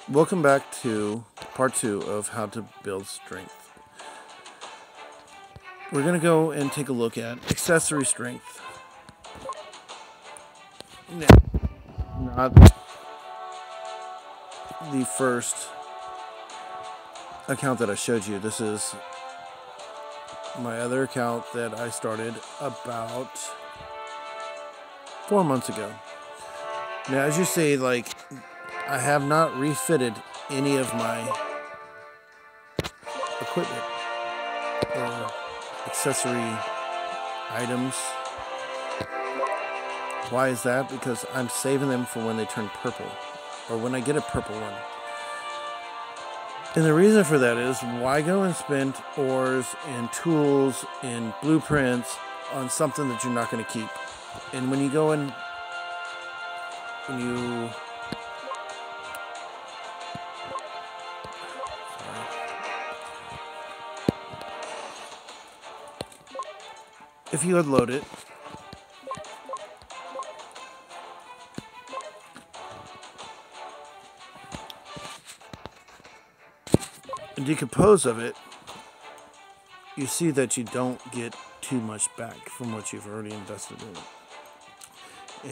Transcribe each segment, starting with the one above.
Welcome back to part 2 of how to build strength. We're going to go and take a look at accessory strength. Now, not the first account that I showed you. This is my other account that I started about 4 months ago. Now, as you see, I have not refitted any of my equipment or accessory items. Why is that? Because I'm saving them for when they turn purple, or when I get a purple one. And the reason for that is, why go and spend ores and tools and blueprints on something that you're not going to keep? And when you go and if you unload it, and decompose of it, you see that you don't get too much back from what you've already invested in it.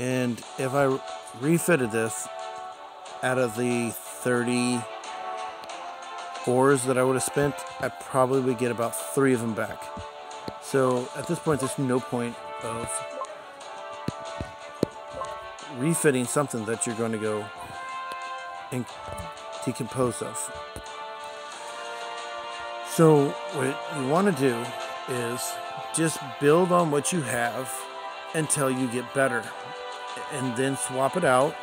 And if I refitted this, out of the 30 ores that I would have spent, I probably would get about 3 of them back. So at this point, there's no point of refitting something that you're going to go and decompose of. So what you want to do is just build on what you have until you get better, and then swap it out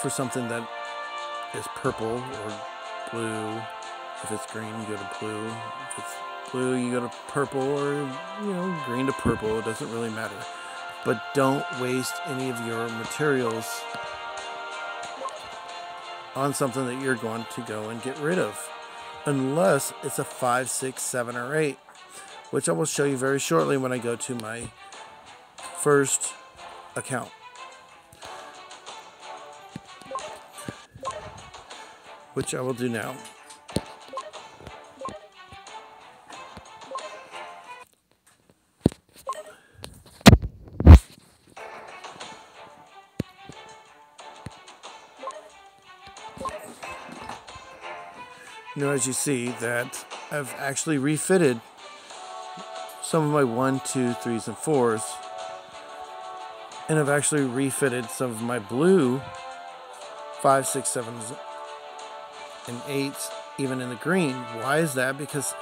for something that is purple or blue. If it's green, you go to blue. If it's blue, you go to purple, or green to purple. It doesn't really matter. But don't waste any of your materials on something that you're going to go and get rid of, unless it's a 5, 6, 7, or 8, which I will show you very shortly when I go to my first account. Which I will do now. Now, as you see, that I've actually refitted some of my 1, 2, 3s, and 4s, and I've actually refitted some of my blue 5, 6, 7s, and 8s, even in the green. Why is that? Because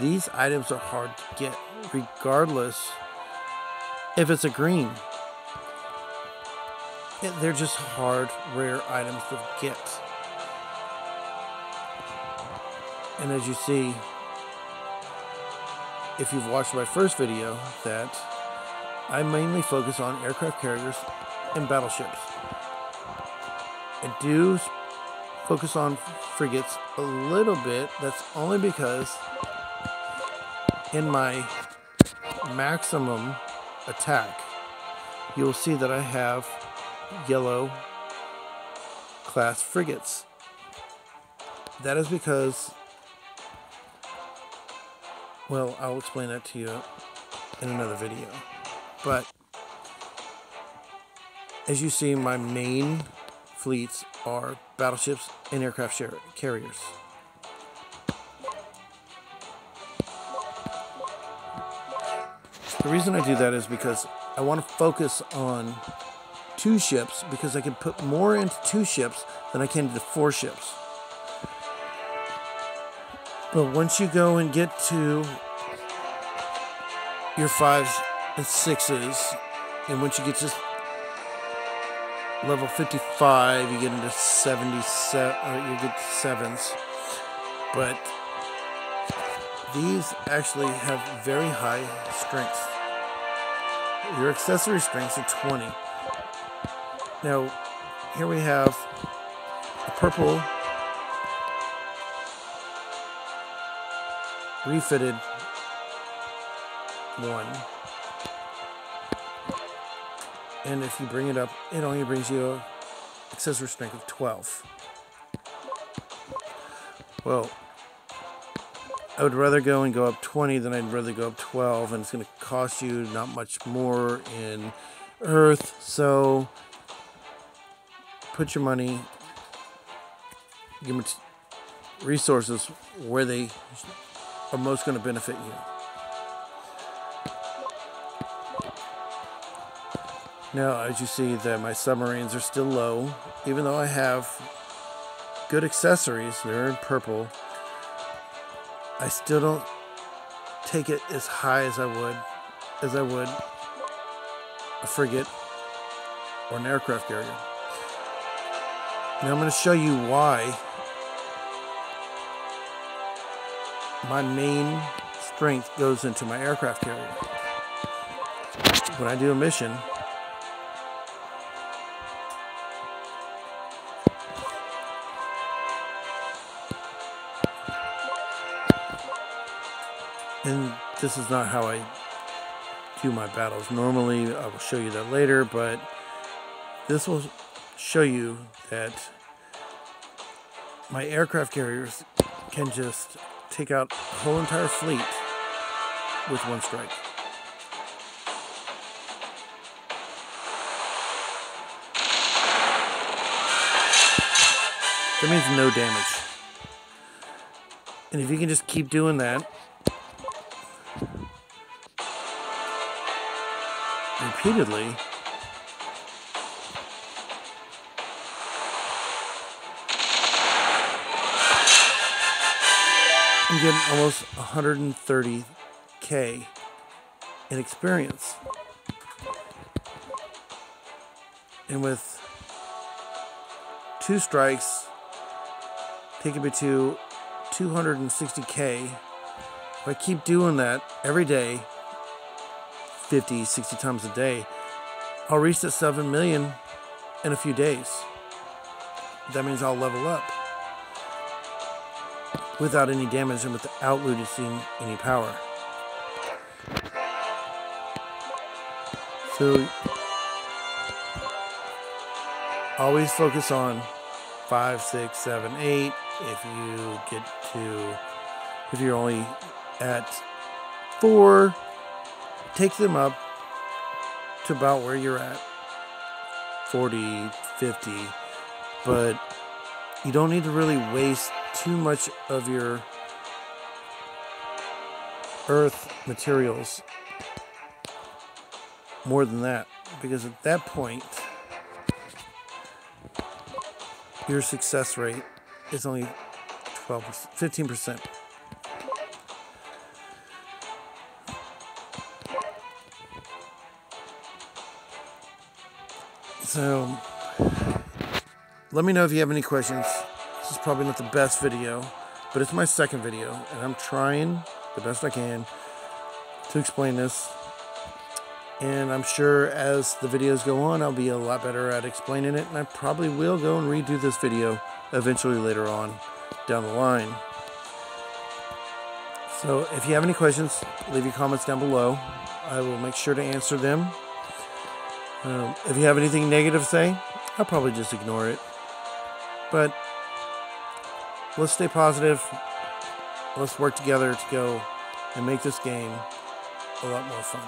these items are hard to get, regardless if it's a green. They're just hard, rare items to get. And as you see, if you've watched my first video, that I mainly focus on aircraft carriers and battleships. I do focus on frigates a little bit. That's only because in my maximum attack, you'll see that I have yellow class frigates. That is because, well, I'll explain that to you in another video. But as you see, my main fleets are battleships and aircraft carriers. The reason I do that is because I want to focus on 2 ships, because I can put more into 2 ships than I can into 4 ships. But once you go and get to your 5s and 6s, and once you get to level 55, you get into 77, or you get to 7s. But these actually have very high strength. Your accessory strengths are 20. Now, here we have a purple refitted one. And if you bring it up, it only brings you an accessory strength of 12. Well, I would rather go and go up 20 than I'd rather go up 12, and it's going to cost you not much more in earth, so put your money, give resources where they are most going to benefit you. Now, as you see, that my submarines are still low, even though I have good accessories. They're in purple. I still don't take it as high as I would a frigate or an aircraft carrier. Now I'm going to show you why my main strength goes into my aircraft carrier. When I do a mission, and this is not how I do my battles. Normally, I will show you that later, but this will show you that my aircraft carriers can just take out a whole entire fleet with one strike. That means no damage. And if you can just keep doing that repeatedly, I'm getting almost 130k in experience. And with 2 strikes, taking me to 260k. If I keep doing that every day, 50, 60 times a day, I'll reach that 7 million in a few days. That means I'll level up without any damage and without losing any power. So always focus on 5, 6, 7, 8. If you're only at 4, take them up to about where you're at, 40, 50, but you don't need to really waste too much of your earth materials more than that, because at that point your success rate is only 15%. So let me know if you have any questions. This is probably not the best video, but it's my second video, and I'm trying the best I can to explain this. And I'm sure as the videos go on, I'll be a lot better at explaining it, and I probably will go and redo this video eventually later on down the line. So if you have any questions, leave your comments down below. I will make sure to answer them. If you have anything negative to say, I'll probably just ignore it. But let's stay positive. Let's work together to go and make this game a lot more fun.